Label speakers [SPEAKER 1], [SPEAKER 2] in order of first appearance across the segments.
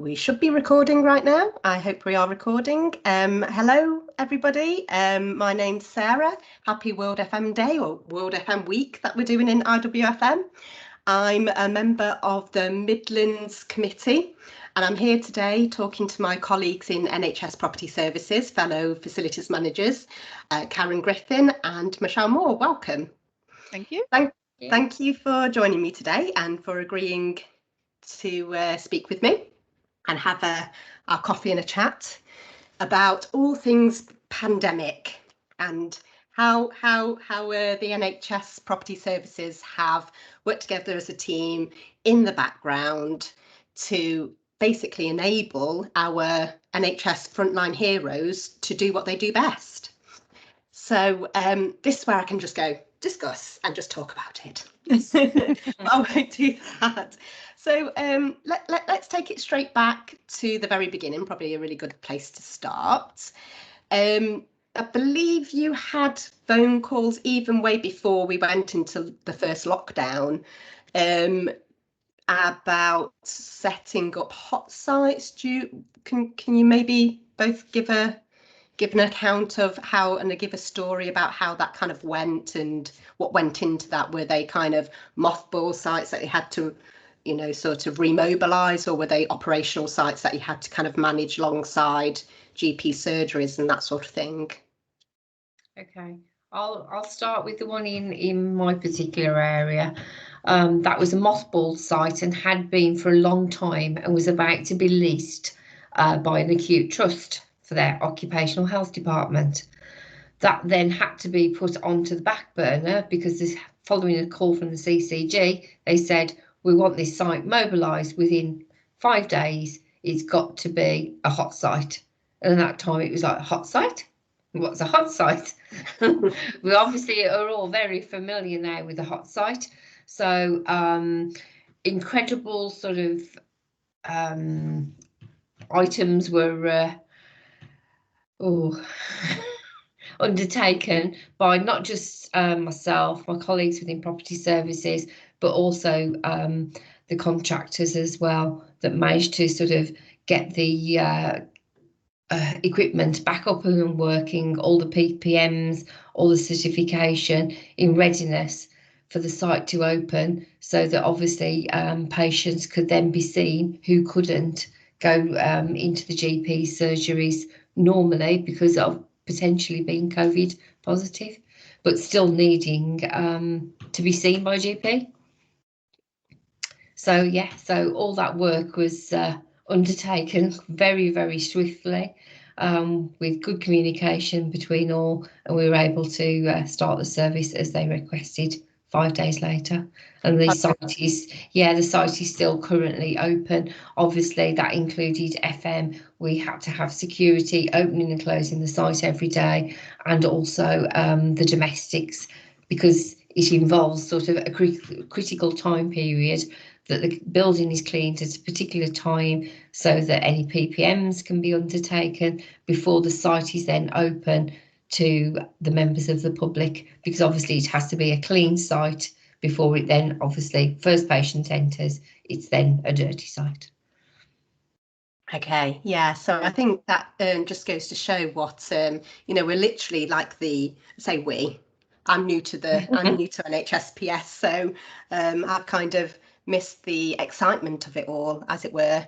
[SPEAKER 1] We should be recording right now. I hope we are recording. Hello, everybody. My name's Sarah. Happy World FM Day or World FM Week that we're doing in IWFM. I'm a member of the Midlands Committee, and I'm here today talking to my colleagues in NHS Property Services, fellow facilities managers, Karen Griffin and Michelle Moore. Welcome.
[SPEAKER 2] Thank you.
[SPEAKER 1] Thank you for joining me today and for agreeing to speak with me and have our coffee and a chat about all things pandemic and how the NHS Property Services have worked together as a team in the background to basically enable our NHS frontline heroes to do what they do best. So this is where I can just go discuss and just talk about it. I won't do that. So let's take it straight back to the very beginning, probably a really good place to start. I believe you had phone calls even way before we went into the first lockdown about setting up hot sites. Can you maybe both give an account of how and give a story about how that kind of went and what went into that? Were they kind of mothball sites that you had to, you know, sort of remobilise, or were they operational sites that you had to kind of manage alongside GP surgeries and that sort of thing?
[SPEAKER 3] Okay, I'll start with the one in my particular area. That was a mothball site and had been for a long time and was about to be leased by an acute trust for their occupational health department. That then had to be put onto the back burner because following a call from the CCG, they said, we want this site mobilised within 5 days. It's got to be a hot site. And at that time it was like, a hot site? What's a hot site? We obviously are all very familiar now with the hot site. So incredible sort of items were undertaken by not just myself, my colleagues within property services, but also the contractors as well that managed to sort of get the equipment back up and working, all the PPMs, all the certification in readiness for the site to open, so that obviously patients could then be seen who couldn't go into the GP surgeries normally because of potentially being COVID positive, but still needing to be seen by GP. So yeah, so all that work was undertaken very, very swiftly with good communication between all, and we were able to start the service as they requested 5 days later. And the site is still currently open. Obviously that included FM. We had to have security opening and closing the site every day, and also the domestics, because it involves sort of a critical time period that the building is cleaned at a particular time so that any PPMs can be undertaken before the site is then open to the members of the public, because obviously it has to be a clean site before it then obviously first patient enters, it's then a dirty site.
[SPEAKER 1] Okay, yeah, so I think that just goes to show what you know, we're literally like I'm new to NHSPS, so I've kind of missed the excitement of it all, as it were.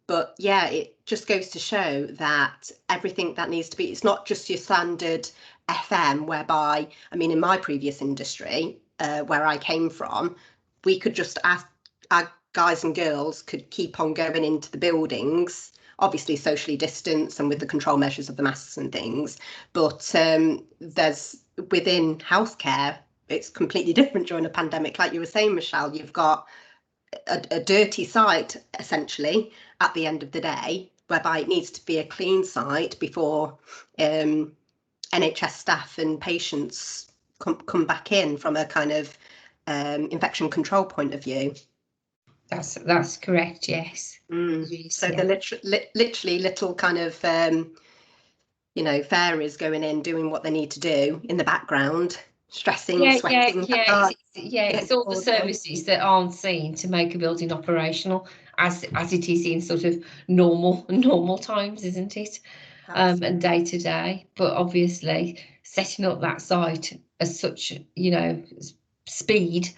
[SPEAKER 1] But yeah, it just goes to show that everything that needs to be, it's not just your standard FM, whereby, I mean, in my previous industry, where I came from, we could just ask our guys and girls could keep on going into the buildings, obviously socially distanced and with the control measures of the masks and things. But there's within healthcare, it's completely different during a pandemic. Like you were saying, Michelle, you've got a dirty site essentially at the end of the day, whereby it needs to be a clean site before NHS staff and patients come back in from a kind of infection control point of view.
[SPEAKER 3] That's correct, yes.
[SPEAKER 1] So they're literally little kind of you know, fairies going in doing what they need to do in the background stressing, sweating.
[SPEAKER 3] It's all the services that aren't seen to make a building operational as it is in sort of normal times, isn't it? And day to day. But obviously setting up that site as such, speed,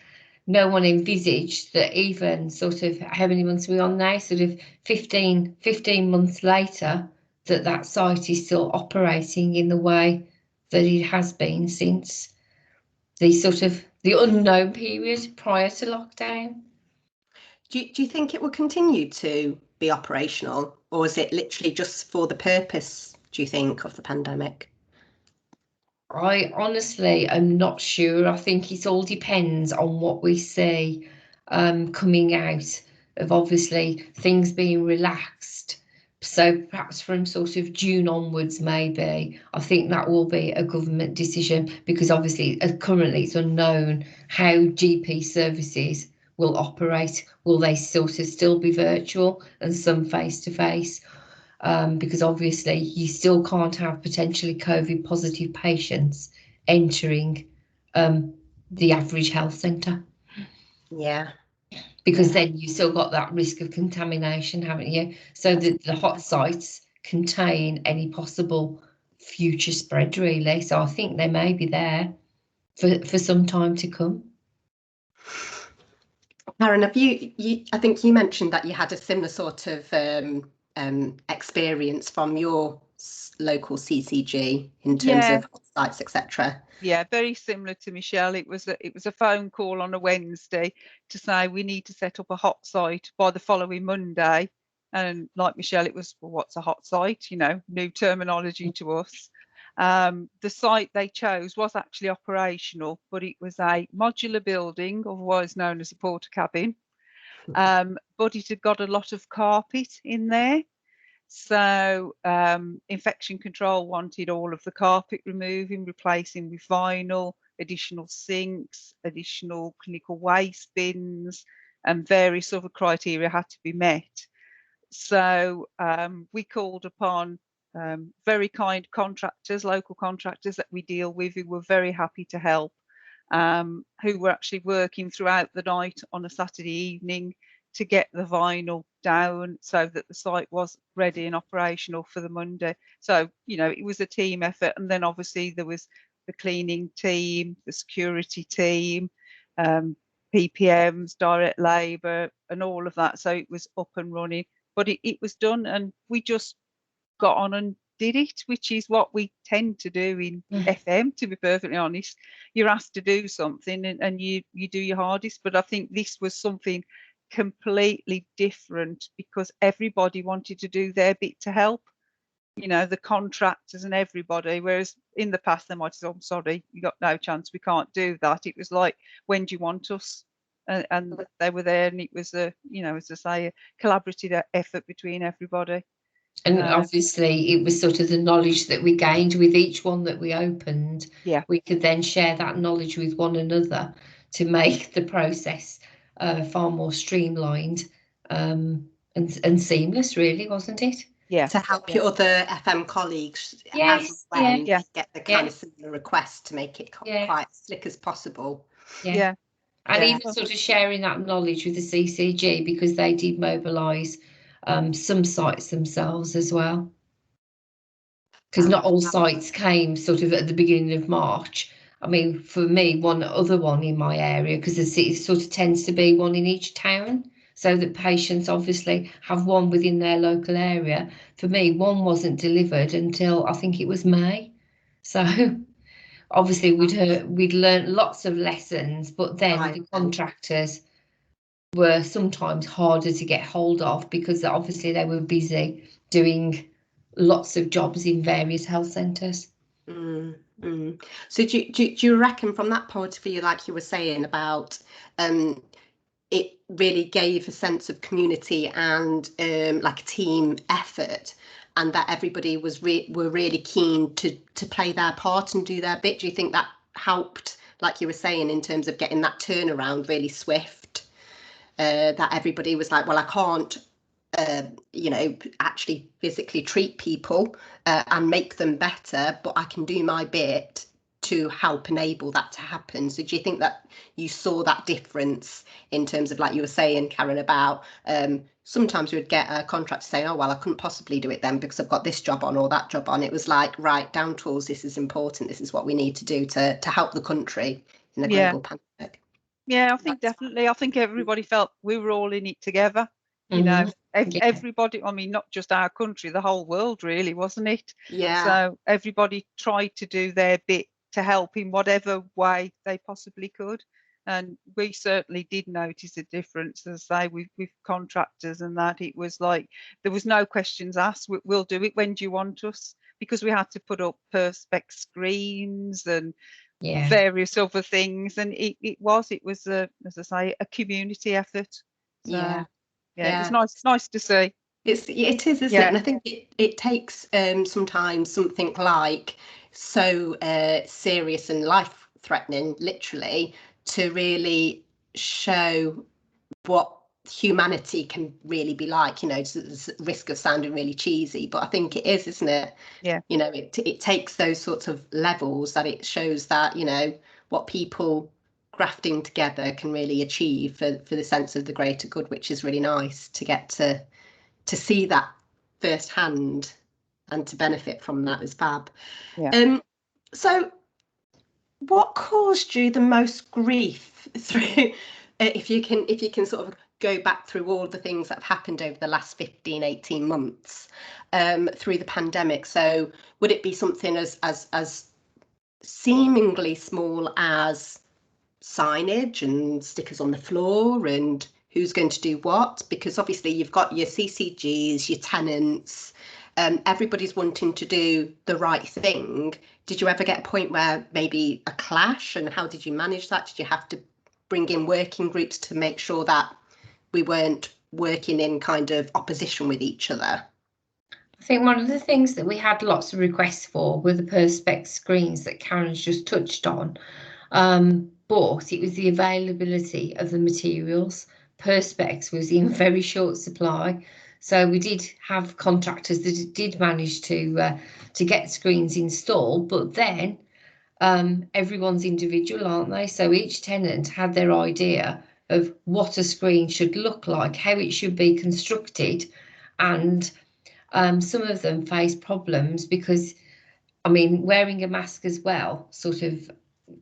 [SPEAKER 3] no one envisaged that even sort of, how many months are we on now? Sort of 15 months later, that site is still operating in the way that it has been since the unknown period prior to lockdown.
[SPEAKER 1] Do you think it will continue to be operational, or is it literally just for the purpose, do you think, of the pandemic?
[SPEAKER 3] I honestly am not sure. I think it all depends on what we see coming out of, obviously, things being relaxed. So perhaps from sort of June onwards, maybe, I think that will be a government decision, because obviously currently it's unknown how GP services will operate. Will they sort of still be virtual and some face to face? Because obviously you still can't have potentially COVID positive patients entering the average health centre.
[SPEAKER 1] Yeah.
[SPEAKER 3] Because then you still got that risk of contamination, haven't you? So the hot sites contain any possible future spread, really. So I think they may be there for some time to come.
[SPEAKER 1] Karen, have you I think you mentioned that you had a similar sort of experience from your local CCG in terms of sites, etc.
[SPEAKER 2] Yeah, very similar to Michelle. It was a phone call on a Wednesday to say we need to set up a hot site by the following Monday. And like Michelle, it was, well, what's a hot site? New terminology to us. The site they chose was actually operational, but it was a modular building, otherwise known as a porta cabin. But it had got a lot of carpet in there. So infection control wanted all of the carpet removing, replacing with vinyl, additional sinks, additional clinical waste bins, and various other criteria had to be met. So we called upon very kind contractors, local contractors that we deal with, who were very happy to help, who were actually working throughout the night on a Saturday evening to get the vinyl down so that the site was ready and operational for the Monday. So, it was a team effort. And then obviously there was the cleaning team, the security team, PPMs, direct labour, and all of that. So it was up and running, but it was done, and we just got on and did it, which is what we tend to do in FM, to be perfectly honest. You're asked to do something and you do your hardest. But I think this was something completely different because everybody wanted to do their bit to help, the contractors and everybody, whereas in the past they might say, I'm sorry, you got no chance, we can't do that. It was like, when do you want us? And they were there, and it was as I say, a collaborative effort between everybody.
[SPEAKER 3] And obviously it was sort of the knowledge that we gained with each one that we opened.
[SPEAKER 2] Yeah,
[SPEAKER 3] we could then share that knowledge with one another to make the process far more streamlined and seamless, really, wasn't it?
[SPEAKER 2] Yeah.
[SPEAKER 1] To help your other FM colleagues as when they get the kind of similar request to make it quite slick as possible.
[SPEAKER 3] Yeah. And even sort of sharing that knowledge with the CCG, because they did mobilise some sites themselves as well. Because not all sites came sort of at the beginning of March. I mean, for me, one other one in my area, because the city sort of tends to be one in each town, so that patients obviously have one within their local area. For me, one wasn't delivered until I think it was May. So obviously we'd learned lots of lessons, but then the contractors were sometimes harder to get hold of because obviously they were busy doing lots of jobs in various health centres.
[SPEAKER 1] So do you reckon, from that point of view, like you were saying about it really gave a sense of community and like a team effort, and that everybody were really keen to play their part and do their bit? Do you think that helped, like you were saying, in terms of getting that turnaround really swift? That everybody was like, well, I can't actually physically treat people and make them better, but I can do my bit to help enable that to happen. So do you think that you saw that difference in terms of, like you were saying, Karen, about sometimes we would get a contractor saying, oh, well, I couldn't possibly do it then because I've got this job on or that job on. It was like, right, down tools, this is important. This is what we need to do to help the country in a global pandemic.
[SPEAKER 2] Yeah, I think definitely. I think everybody felt we were all in it together. You know, everybody, I mean, not just our country, the whole world really, wasn't it?
[SPEAKER 1] Yeah.
[SPEAKER 2] So everybody tried to do their bit to help in whatever way they possibly could. And we certainly did notice a difference, as I say, with contractors and that. It was like, there was no questions asked. We'll do it. When do you want us? Because we had to put up perspex screens and various other things. And it was, as I say, a community effort. So, yeah, it's nice to see.
[SPEAKER 1] It is, isn't it? And I think it takes sometimes something like so serious and life-threatening, literally, to really show what humanity can really be like. You know, to the risk of sounding really cheesy, but I think it is, isn't it?
[SPEAKER 2] Yeah.
[SPEAKER 1] You know, it takes those sorts of levels that it shows that, you know, what people grafting together can really achieve for the sense of the greater good, which is really nice to get to see that firsthand and to benefit from that is fab.
[SPEAKER 2] Yeah.
[SPEAKER 1] So what caused you the most grief through, if you can sort of go back through all the things that have happened over the last 15-18 months through the pandemic? So would it be something as seemingly small as signage and stickers on the floor and who's going to do what? Because obviously you've got your CCGs, your tenants, everybody's wanting to do the right thing. Did you ever get a point where maybe a clash, and how did you manage that? Did you have to bring in working groups to make sure that we weren't working in kind of opposition with each other?
[SPEAKER 3] I think one of the things that we had lots of requests for were the perspex screens that Karen's just touched on. But it was the availability of the materials. Perspex was in very short supply, so we did have contractors that did manage to get screens installed. But then everyone's individual, aren't they? So each tenant had their idea of what a screen should look like, how it should be constructed, and some of them face problems because, I mean, wearing a mask as well, sort of.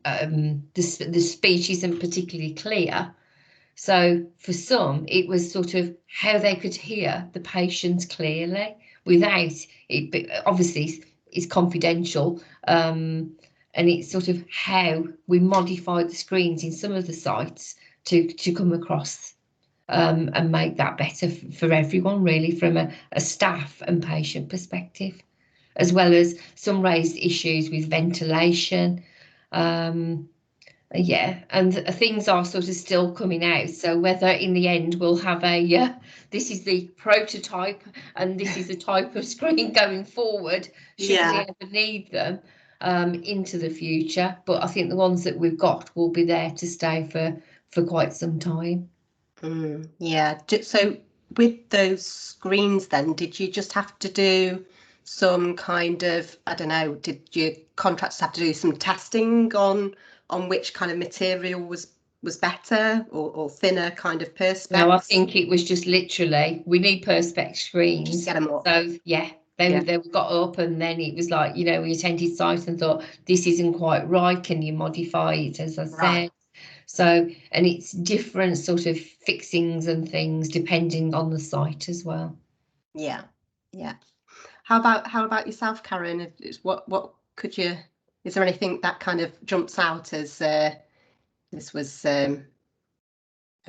[SPEAKER 3] The speech isn't particularly clear. So for some, it was sort of how they could hear the patients clearly without it. Obviously, it's confidential, and it's sort of how we modified the screens in some of the sites to come across and make that better for everyone, really, from a staff and patient perspective, as well as some raised issues with ventilation. And things are sort of still coming out, so whether in the end we'll have a this is the prototype and this is the type of screen going forward should we ever need them into the future, but I think the ones that we've got will be there to stay for quite some time.
[SPEAKER 1] So with those screens then, did you just have to do some kind of, I don't know, did your contractors have to do some testing on which kind of material was better or thinner kind of perspex?
[SPEAKER 3] No, I think it was just literally, we need perspex screens.
[SPEAKER 1] Just get them up.
[SPEAKER 3] So they got up, and then it was like, you know, we attended site and thought, this isn't quite right, can you modify it, as I said. So, and it's different sort of fixings and things depending on the site as well.
[SPEAKER 1] Yeah. How about yourself, Karen? What could you? Is there anything that kind of jumps out as this was a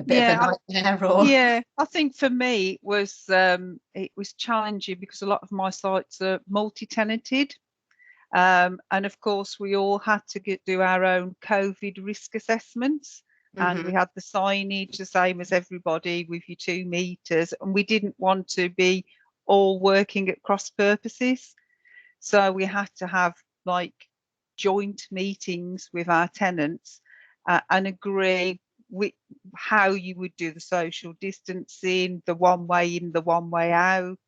[SPEAKER 1] bit of a nightmare? Or?
[SPEAKER 2] Yeah, I think for me it was challenging because a lot of my sites are multi-tenanted. And of course, we all had to do our own COVID risk assessments, and we had the signage the same as everybody with your 2 meters, and we didn't want to be all working at cross purposes. So we had to have like joint meetings with our tenants and agree with how you would do the social distancing, the one way in, the one way out,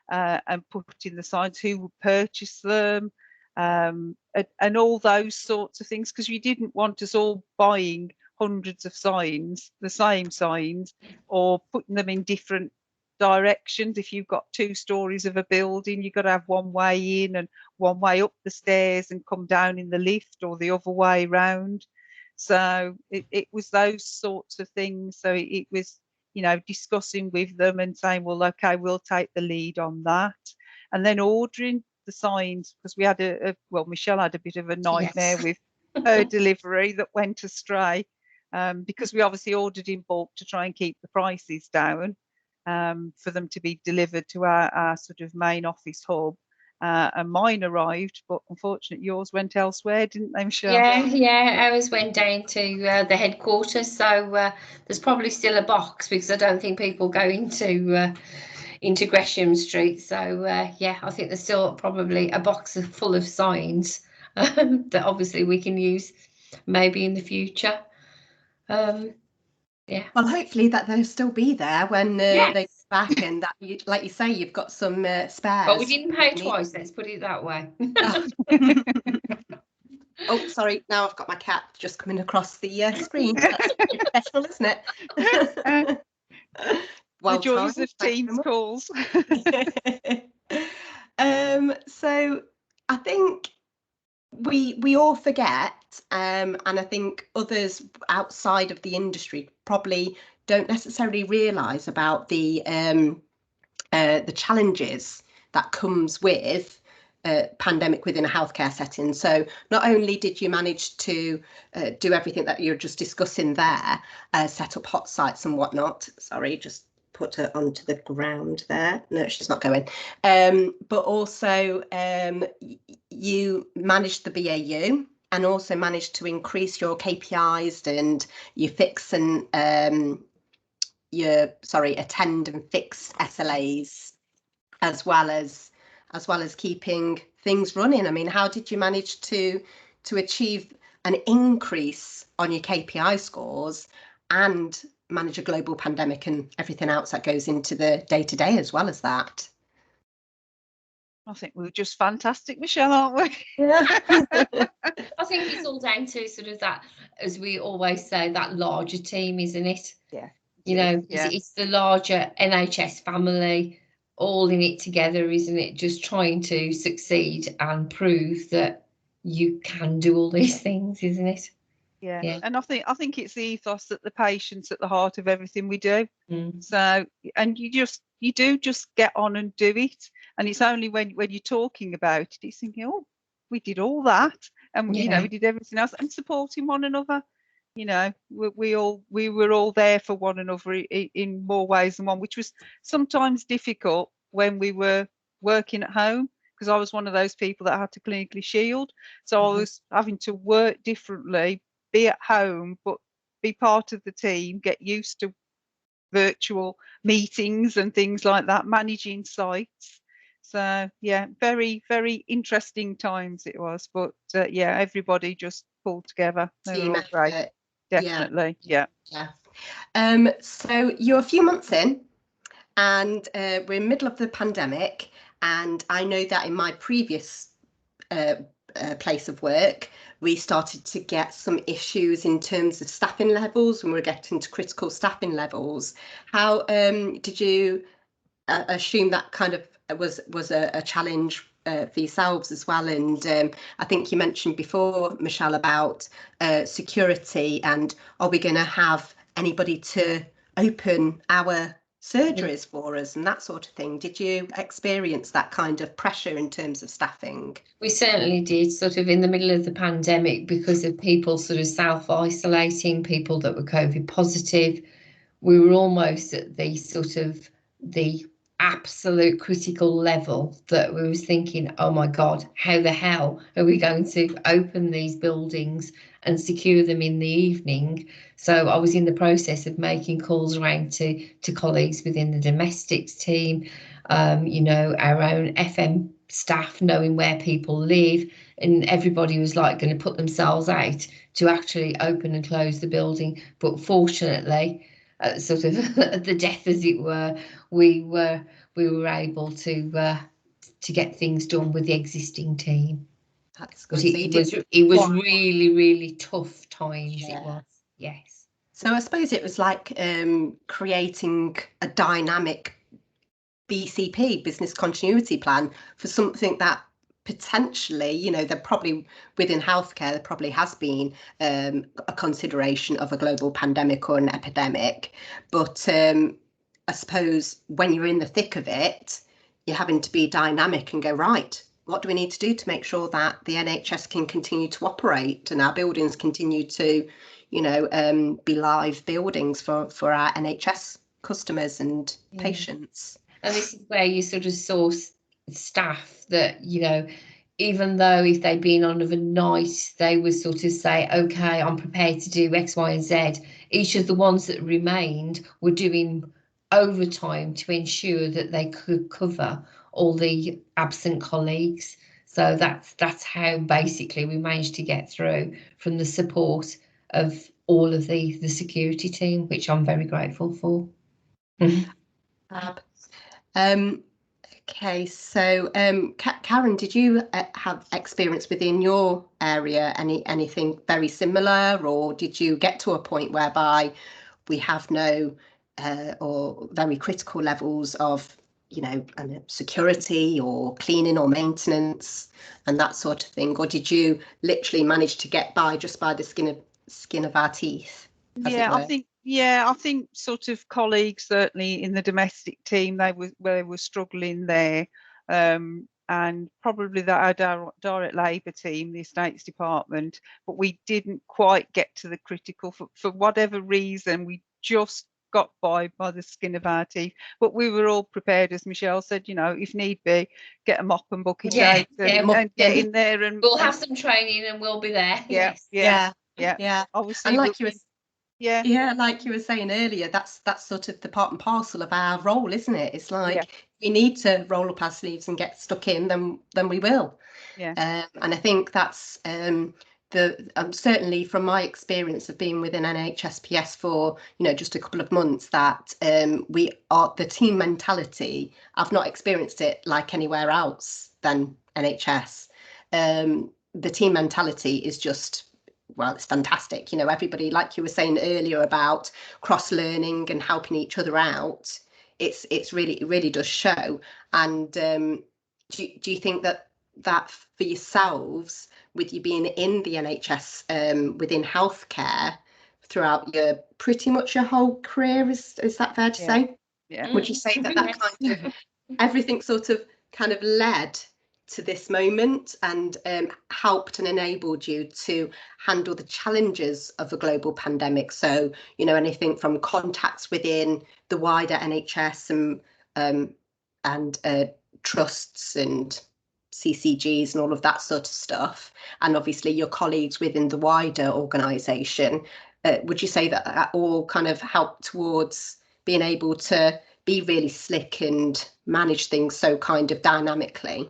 [SPEAKER 2] and put in the signs, who would purchase them. and all those sorts of things, because you didn't want us all buying hundreds of signs, the same signs, or putting them in different directions. If you've got 2 stories of a building, you've got to have one way in and one way up the stairs and come down in the lift, or the other way round. So it was those sorts of things. So it was, discussing with them and saying, well, okay, we'll take the lead on that. And then ordering the signs, because we had Michelle had a bit of a nightmare with her delivery that went astray, because we obviously ordered in bulk to try and keep the prices down, for them to be delivered to our sort of main office hub. And mine arrived, but unfortunately yours went elsewhere, didn't they, Michelle?
[SPEAKER 3] Yeah, ours went down to the headquarters, so there's probably still a box, because I don't think people go into Gresham Street. So yeah, I think there's still probably a box full of signs that obviously we can use maybe in the future. Yeah.
[SPEAKER 1] Well, hopefully that they'll still be there when they come back, and that, like you say, you've got some spares.
[SPEAKER 3] But we didn't pay twice, let's put it that way.
[SPEAKER 1] Oh, sorry, now I've got my cat just coming across the screen. That's professional, isn't it?
[SPEAKER 2] Well, the joys of Teams calls.
[SPEAKER 1] So I think we all forget, and I think others outside of the industry probably don't necessarily realise about the challenges that comes with pandemic within a healthcare setting. So not only did you manage to do everything that you're just discussing there, set up hot sites and whatnot. Sorry, just put her onto the ground there. No, she's not going. But also you managed the BAU and also managed to increase your KPIs and your fix and attend and fix SLAs, as well as keeping things running. I mean, how did you manage to achieve an increase on your KPI scores and manage a global pandemic and everything else that goes into the day-to-day as well as that?
[SPEAKER 2] I think we're just fantastic, Michelle, aren't we?
[SPEAKER 3] Yeah. I think it's all down to sort of that, as we always say, that larger team, isn't it?
[SPEAKER 2] Yeah.
[SPEAKER 3] It's the larger NHS family, all in it together, isn't it? Just trying to succeed and prove that you can do all these things, isn't it?
[SPEAKER 2] Yeah. And I think it's the ethos that the patient's at the heart of everything we do. So, and you do just get on and do it. And it's only when you're talking about it, it's thinking, oh, we did all that, and we did everything else, and supporting one another. We were all there for one another in more ways than one, which was sometimes difficult when we were working at home, because I was one of those people that had to clinically shield. So I was having to work differently, be at home, but be part of the team, get used to virtual meetings and things like that, managing sites. So yeah, very, very interesting times it was. But everybody just pulled together. They were all great. Definitely. Yeah.
[SPEAKER 1] So you're a few months in, and we're in the middle of the pandemic, and I know that in my previous place of work, we started to get some issues in terms of staffing levels, when we were getting to critical staffing levels. How did you assume that kind of was a challenge for yourselves as well? And I think you mentioned before, Michelle, about security, and are we going to have anybody to open our surgeries for us and that sort of thing? Did you experience that kind of pressure in terms of staffing?
[SPEAKER 3] We certainly did, sort of in the middle of the pandemic, because of people sort of self-isolating, people that were COVID positive. We were almost at the sort of the absolute critical level that we was thinking, oh my God, how the hell are we going to open these buildings and secure them in the evening? So I was in the process of making calls around to colleagues within the domestics team, our own FM staff, knowing where people live, and everybody was like going to put themselves out to actually open and close the building. But fortunately, sort of the death, as it were, we were able to get things done with the existing team.
[SPEAKER 1] That's
[SPEAKER 3] But
[SPEAKER 1] good. So you did
[SPEAKER 3] it was
[SPEAKER 1] quite
[SPEAKER 3] really, really tough times. It
[SPEAKER 1] yeah.
[SPEAKER 3] was, yes.
[SPEAKER 1] So I suppose it was like creating a dynamic BCP, business continuity plan, for something that potentially, you know, there probably within healthcare, there probably has been a consideration of a global pandemic or an epidemic. But I suppose when you're in the thick of it, you're having to be dynamic and go, right, what do we need to do to make sure that the NHS can continue to operate and our buildings continue to, you know, be live buildings for our NHS customers and patients.
[SPEAKER 3] And this is where you sort of saw staff that, you know, even though if they'd been on overnight, they would sort of say, okay, I'm prepared to do X, Y, and Z. Each of the ones that remained were doing overtime to ensure that they could cover all the absent colleagues. So that's how basically we managed to get through, from the support of all of the security team, which I'm very grateful for.
[SPEAKER 1] Okay, so Karen, did you have experience within your area, anything very similar, or did you get to a point whereby we have no or very critical levels of, you know, security or cleaning or maintenance and that sort of thing, or did you literally manage to get by just by the skin of our teeth, as it were?
[SPEAKER 2] I think sort of colleagues certainly in the domestic team, they were struggling there, and probably our direct labour team, the estates department, but we didn't quite get to the critical for whatever reason. We just got by the skin of our teeth, but we were all prepared, as Michelle said, you know, if need be, get a mop and bucket and get in there, and
[SPEAKER 3] we'll have some training and we'll be there.
[SPEAKER 2] Yeah. Obviously,
[SPEAKER 1] and like like you were saying earlier, that's sort of the part and parcel of our role, isn't it? It's like we need to roll up our sleeves and get stuck in, then we will. And I think that's certainly from my experience of being within NHSPS for, you know, just a couple of months, that we are the team mentality. I've not experienced it like anywhere else than NHS. The team mentality is just, well, it's fantastic. You know, everybody, like you were saying earlier about cross learning and helping each other out, it really does show. And do you think that for yourselves, with you being in the NHS within healthcare throughout pretty much your whole career, is that fair to say? Would you say that kind of everything sort of kind of led to this moment and helped and enabled you to handle the challenges of a global pandemic? So, you know, anything from contacts within the wider NHS and trusts and CCGs and all of that sort of stuff, and obviously your colleagues within the wider organisation. Would you say that all kind of helped towards being able to be really slick and manage things so kind of dynamically?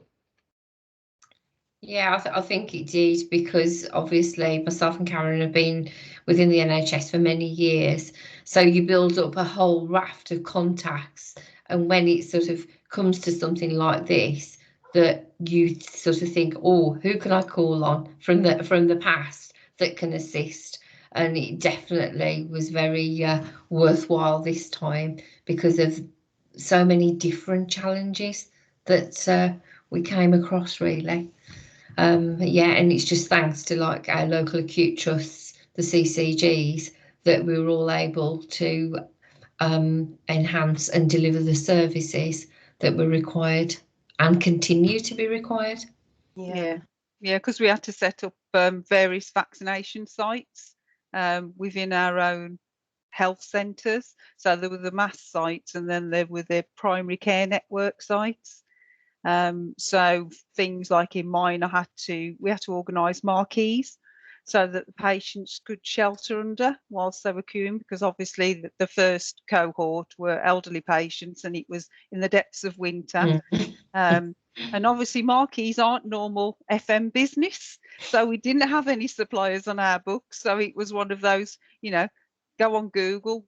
[SPEAKER 3] Yeah, I think it did, because obviously myself and Karen have been within the NHS for many years. So you build up a whole raft of contacts. And when it sort of comes to something like this, that you sort of think, oh, who can I call on from the past that can assist? And it definitely was very worthwhile this time, because of so many different challenges that we came across, really. And it's just thanks to like our local acute trusts, the CCGs, that we were all able to enhance and deliver the services that were required and continue to be required.
[SPEAKER 2] Because we had to set up various vaccination sites within our own health centres. So there were the mass sites, and then there were the primary care network sites. So things like in mine, we had to organise marquees so that the patients could shelter under whilst they were queuing, because obviously the first cohort were elderly patients and it was in the depths of winter. And obviously marquees aren't normal FM business, so we didn't have any suppliers on our books. So it was one of those, you know, go on Google,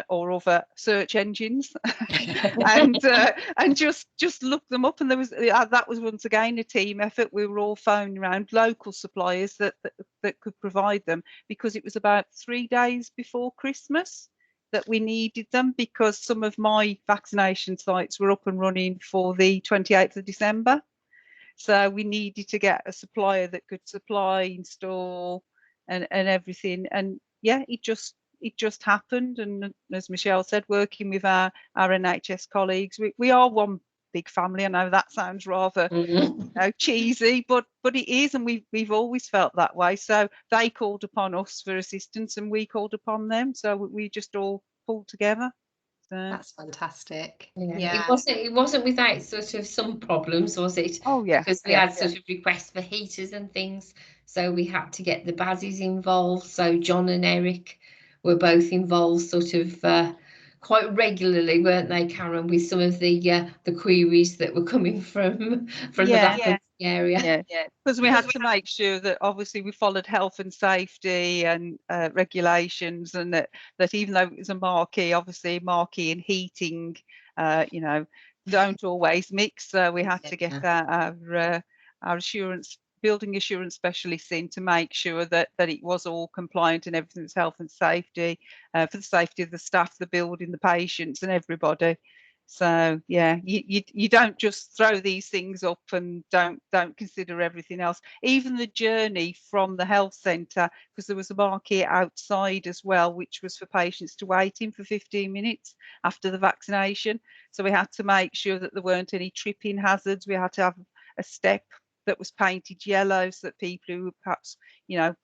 [SPEAKER 2] or other search engines and just look them up. And there was that was once again a team effort. We were all phoning around local suppliers that could provide them, because it was about 3 days before Christmas that we needed them, because some of my vaccination sites were up and running for the 28th of December. So we needed to get a supplier that could supply, install and everything. And yeah, it just happened. And as Michelle said, working with our NHS colleagues, we are one big family. I know that sounds rather cheesy, but it is, and we've always felt that way. So they called upon us for assistance, and we called upon them. So we just all pulled together. So
[SPEAKER 1] that's fantastic.
[SPEAKER 3] Yeah. It wasn't without sort of some problems, was it?
[SPEAKER 2] Oh yeah,
[SPEAKER 3] because we had sort of requests for heaters and things, so we had to get the Bazzies involved. So John and Eric were both involved sort of quite regularly, weren't they, Karen, with some of the queries that were coming from the area.
[SPEAKER 2] Yeah, because we had to make sure that obviously we followed health and safety and regulations, and that even though it was a marquee, obviously marquee and heating, don't always mix. So we had to get our building assurance specialists in to make sure that it was all compliant and everything was health and safety, for the safety of the staff, the building, the patients and everybody. So yeah, you don't just throw these things up and don't consider everything else. Even the journey from the health centre, because there was a marquee outside as well, which was for patients to wait in for 15 minutes after the vaccination. So we had to make sure that there weren't any tripping hazards. We had to have a step that was painted yellow so that people who were perhaps,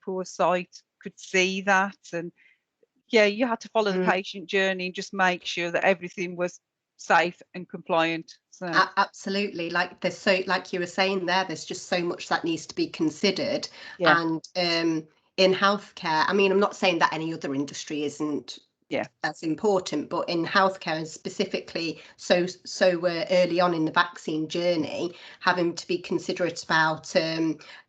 [SPEAKER 2] poor sight could see that. And yeah, you had to follow the patient journey and just make sure that everything was safe and compliant. So
[SPEAKER 1] absolutely, like you were saying there's just so much that needs to be considered. And in healthcare, I mean, I'm not saying that any other industry isn't as important, but in healthcare, and specifically so early on in the vaccine journey, having to be considerate about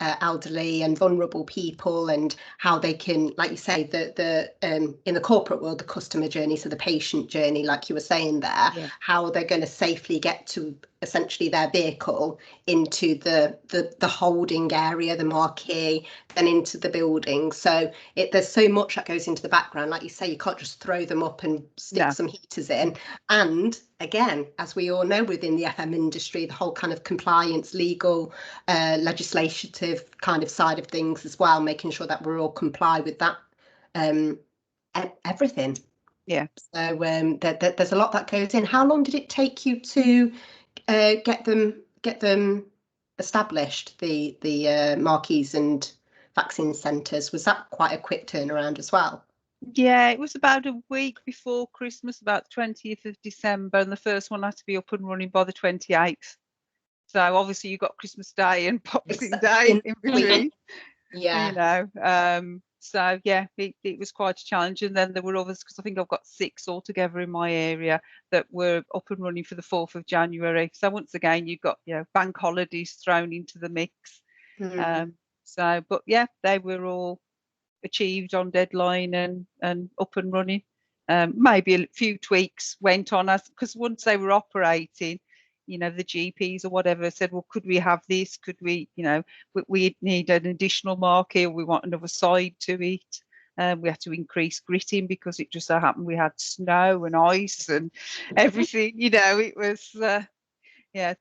[SPEAKER 1] elderly and vulnerable people, and how they can, like you say, the in the corporate world, the customer journey, so the patient journey, like you were saying there, how they're going to safely get to essentially their vehicle into the holding area, the marquee, then into the building. So there's so much that goes into the background. Like you say, you can't just throw them up and stick some heaters in. And again, as we all know, within the FM industry, the whole kind of compliance, legal, legislative kind of side of things as well, making sure that we're all comply with that, everything.
[SPEAKER 2] Yeah.
[SPEAKER 1] So there's a lot that goes in. How long did it take you to get them established, the marquees and vaccine centres? Was that quite a quick turnaround as well?
[SPEAKER 2] Yeah, it was about a week before Christmas, about the 20th of December, and the first one had to be up and running by the 28th. So obviously you got Christmas Day and Boxing Day in between. So yeah, it was quite a challenge. And then there were others, because I think I've got 6 altogether in my area that were up and running for the 4th of January. So once again, you've got bank holidays thrown into the mix. But yeah, they were all achieved on deadline and up and running. Maybe a few tweaks went on, because once they were operating, the GPs or whatever said, well, could we have this? Could we, we need an additional marquee, or we want another side to it. We had to increase gritting because it just so happened we had snow and ice and everything. It was, the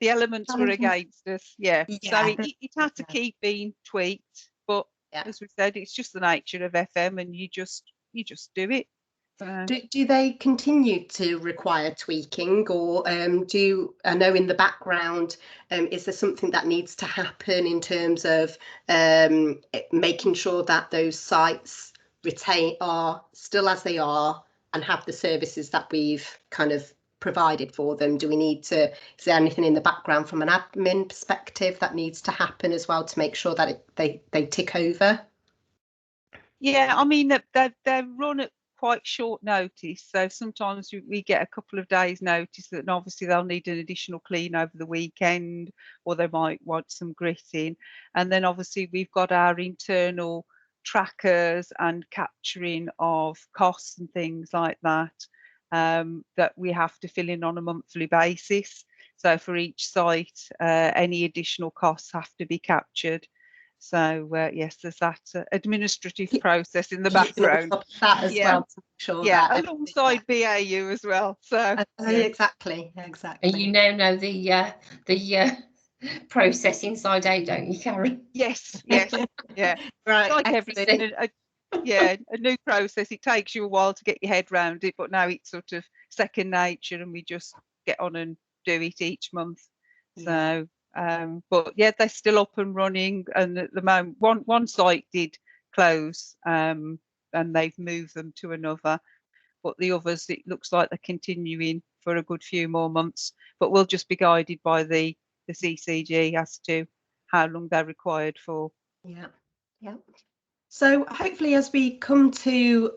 [SPEAKER 2] elements were against us. So it had to keep being tweaked. But as we said, it's just the nature of FM, and you just do it.
[SPEAKER 1] Do they continue to require tweaking, or I know in the background, is there something that needs to happen in terms of making sure that those sites are still as they are and have the services that we've kind of provided for them? Do we need to, is there anything in the background from an admin perspective that needs to happen as well to make sure that they tick over?
[SPEAKER 2] Yeah, I mean, they're run at quite short notice, so sometimes we get a couple of days notice that obviously they'll need an additional clean over the weekend, or they might want some gritting. And then obviously we've got our internal trackers and capturing of costs and things like that. that we have to fill in on a monthly basis. So for each site, any additional costs have to be captured. So yes, there's that administrative process in the background.
[SPEAKER 1] That as
[SPEAKER 2] Yeah.
[SPEAKER 1] well, to make sure
[SPEAKER 2] Yeah,
[SPEAKER 1] that
[SPEAKER 2] alongside BAU as well. So
[SPEAKER 1] exactly.
[SPEAKER 3] And you now know the process inside out, don't you, Karen?
[SPEAKER 2] yes, yeah.
[SPEAKER 1] Right,
[SPEAKER 2] Like
[SPEAKER 1] excellent.
[SPEAKER 2] everything, a new process. It takes you a while to get your head around it, but now it's sort of second nature, and we just get on and do it each month.
[SPEAKER 1] Yeah.
[SPEAKER 2] So, but yeah, they're still up and running. And at the moment, one site did close, and they've moved them to another. But the others, it looks like they're continuing for a good few more months. But we'll just be guided by the CCG as to how long they're required for.
[SPEAKER 1] Yeah, yeah. So hopefully, as we come to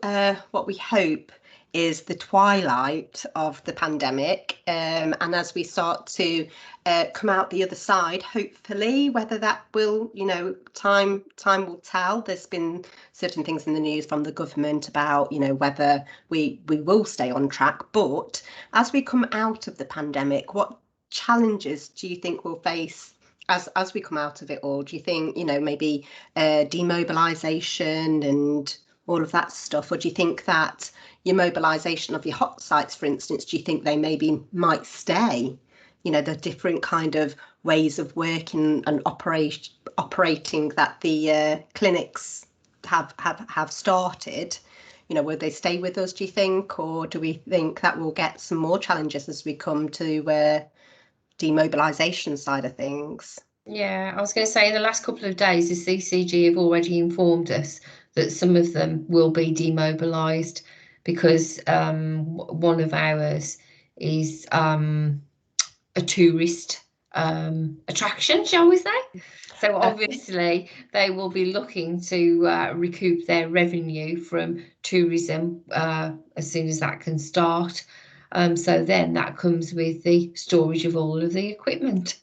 [SPEAKER 1] what we hope is the twilight of the pandemic, and as we start to come out the other side, hopefully, whether that will, time will tell. There's been certain things in the news from the government about, whether we will stay on track. But as we come out of the pandemic, what challenges do you think we'll face as we come out of it all? Do you think, maybe demobilisation and all of that stuff, or do you think that your mobilisation of your hot sites, for instance, do you think they maybe might stay? The different kind of ways of working and operating that the clinics have started. Will they stay with us, do you think, or do we think that we'll get some more challenges as we come to demobilisation side of things?
[SPEAKER 3] Yeah, I was going to say in the last couple of days, the CCG have already informed us that some of them will be demobilised because one of ours is a tourist attraction, shall we say? So obviously they will be looking to recoup their revenue from tourism as soon as that can start. So then that comes with the storage of all of the equipment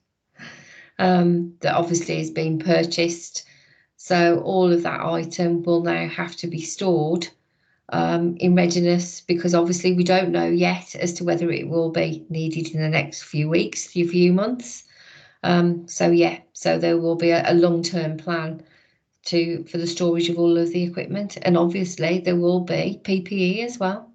[SPEAKER 3] that obviously has been purchased. So all of that item will now have to be stored in readiness, because obviously we don't know yet as to whether it will be needed in the next few weeks, few months. So there will be a long-term plan for the storage of all of the equipment, and obviously there will be PPE as well.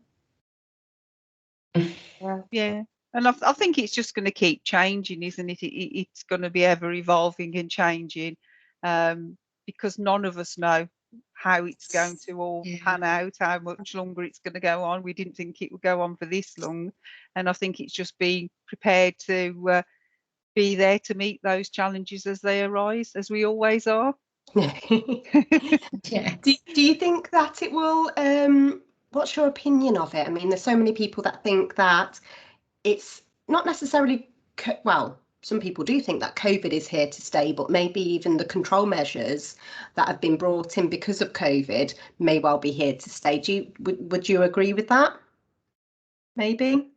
[SPEAKER 2] Yeah. And I think it's just going to keep changing, isn't it? It's going to be ever evolving and changing, because none of us know how it's going to all pan out, how much longer it's going to go on. We didn't think it would go on for this long. And I think it's just being prepared to be there to meet those challenges as they arise, as we always are.
[SPEAKER 3] Yeah.
[SPEAKER 1] Do you think that it will, what's your opinion of it? I mean, there's so many people that think that it's not necessarily, well, some people do think that COVID is here to stay, but maybe even the control measures that have been brought in because of COVID may well be here to stay. Would you agree with that? Maybe?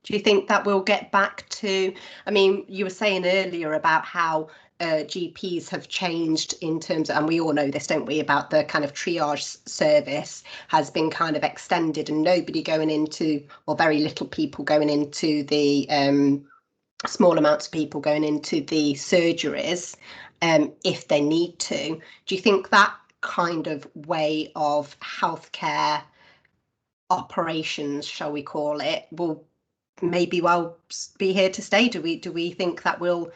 [SPEAKER 1] Do you think that we'll get back to, I mean, you were saying earlier about how GPs have changed in terms of, and we all know this, don't we, about the kind of triage service has been kind of extended, and nobody going into, or very little people going into the, small amounts of people going into the surgeries if they need to. Do you think that kind of way of healthcare operations, shall we call it, will maybe well be here to stay? Do we think that will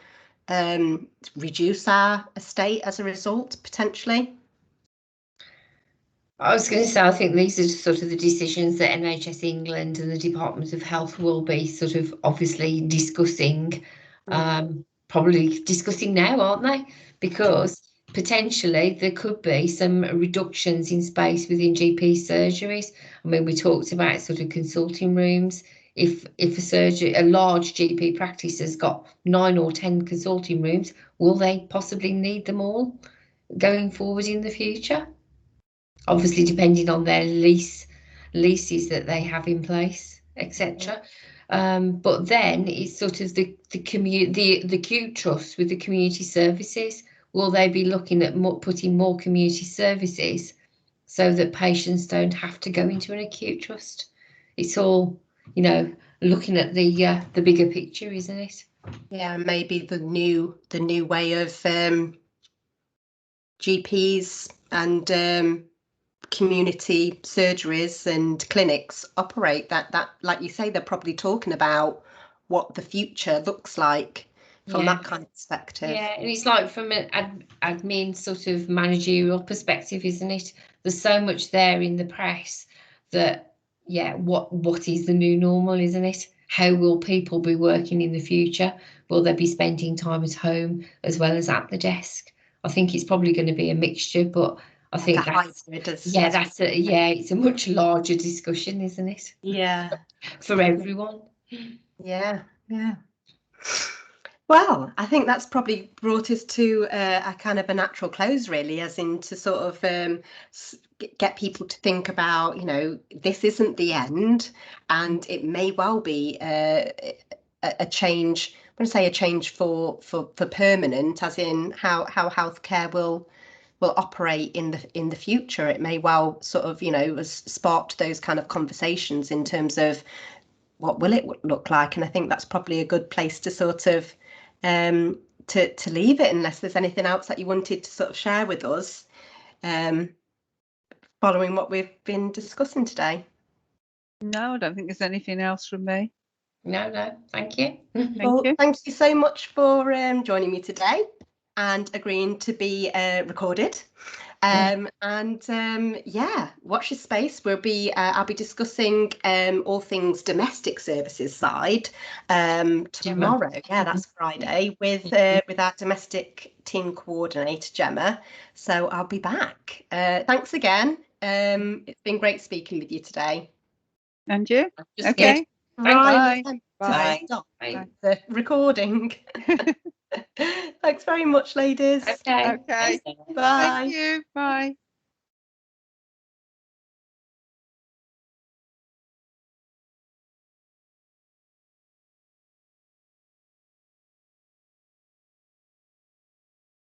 [SPEAKER 1] reduce our estate as a result, potentially?
[SPEAKER 3] I was going to say, I think these are sort of the decisions that NHS England and the Department of Health will be sort of obviously discussing, probably discussing now, aren't they? Because potentially there could be some reductions in space within GP surgeries. I mean, we talked about sort of consulting rooms. If a large GP practice has got 9 or 10 consulting rooms, will they possibly need them all going forward in the future? Obviously, depending on their leases that they have in place, etc. But then it's sort of the acute trust with the community services. Will they be looking at putting more community services so that patients don't have to go into an acute trust? It's all you know, looking at the bigger picture, isn't it?
[SPEAKER 1] Yeah, maybe the new way of GPs and community surgeries and clinics operate. That, like you say, they're probably talking about what the future looks like from that kind of perspective.
[SPEAKER 3] Yeah, and it's like from an admin sort of managerial perspective, isn't it? There's so much there in the press that, yeah, what is the new normal, isn't it? How will people be working in the future? Will they be spending time at home as well as at the desk? I think it's probably going to be a mixture, but I think it's a much larger discussion, isn't it?
[SPEAKER 1] Yeah.
[SPEAKER 3] For everyone.
[SPEAKER 1] Yeah. Well, I think that's probably brought us to a kind of a natural close, really, as in to sort of get people to think about, you know, this isn't the end, and it may well be a change. I'm going to say a change for permanent, as in how healthcare will operate in the future. It may well sort of, you know, has sparked those kind of conversations in terms of what will it look like, and I think that's probably a good place to sort of to leave it, unless there's anything else that you wanted to sort of share with us following what we've been discussing today.
[SPEAKER 2] No, I don't think there's anything else from me.
[SPEAKER 3] No, thank you.
[SPEAKER 1] Thank you so much for joining me today and agreeing to be recorded. Yeah, watch your space. I'll be discussing all things domestic services side tomorrow. Yeah, that's Friday with our domestic team coordinator Gemma. So I'll be back. Thanks again. It's been great speaking with you today.
[SPEAKER 2] And you? Okay.
[SPEAKER 1] Right.
[SPEAKER 2] Bye.
[SPEAKER 1] Stop the recording. Thanks very much, ladies.
[SPEAKER 3] Okay.
[SPEAKER 1] Bye.
[SPEAKER 2] Thank you. Bye.